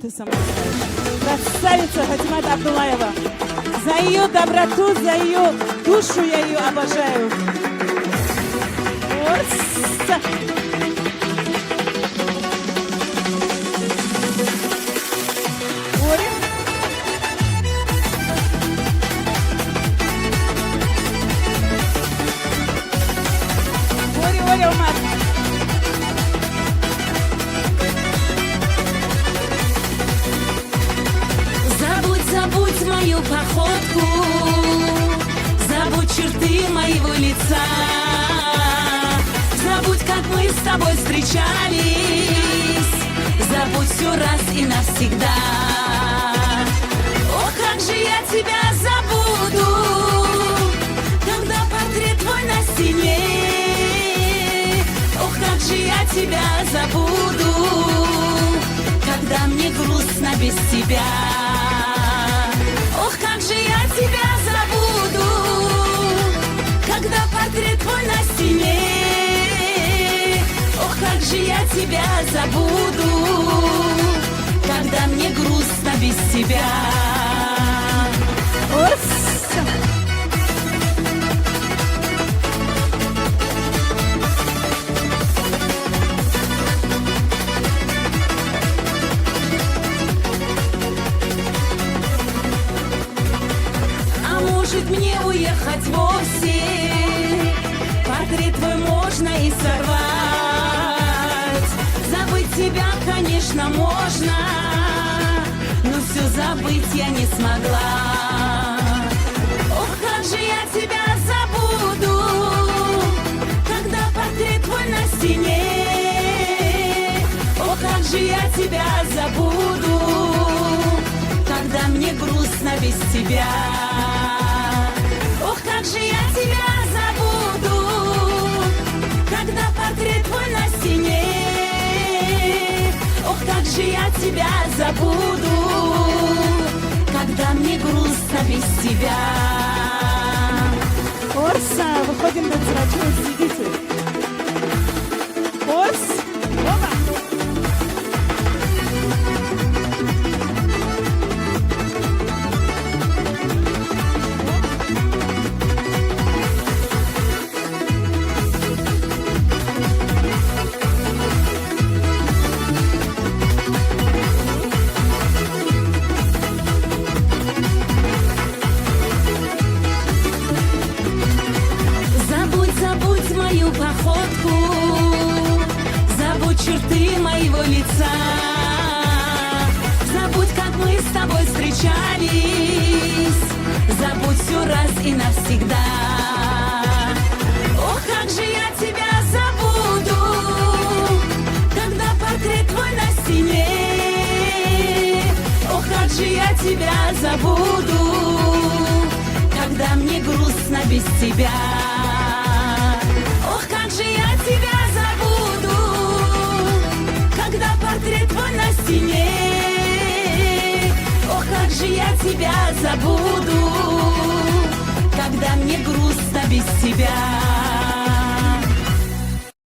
ты со мной играешь? Красавица Фатимат Абдулаева. За ее доброту, за ее душу я ее обожаю. Оля, Умар. Забудь мою походку, забудь черты моего лица, забудь, как мы с тобой встречались, забудь все раз и навсегда. Ох, как же я тебя забуду, когда портрет твой на стене. Ох, как же я тебя забуду, когда мне грустно без тебя. Ох, как же я тебя забуду, когда портрет твой на стене. Ох, как же я тебя забуду, когда мне грустно без тебя. Может мне уехать вовсе, портрет твой можно и сорвать. Забыть тебя, конечно, можно, но все забыть я не смогла. Ох, как же я тебя забуду, когда портрет твой на стене. Ох, как же я тебя забуду, когда мне грустно без тебя. Ох, как же я тебя забуду, когда портрет твой на стене. Ох, как же я тебя забуду, когда мне грустно без тебя. Орса, выходим на зрачок, сидите. Орс, оба. Забудь мою походку, забудь черты моего лица, забудь, как мы с тобой встречались, забудь все раз и навсегда. Ох, как же я тебя забуду, когда портрет твой на стене. Ох, как же я тебя забуду, когда мне грустно без тебя. Ох, как же я тебя забуду, когда портрет твой на стене. Ох, как же я тебя забуду, когда мне грустно без тебя.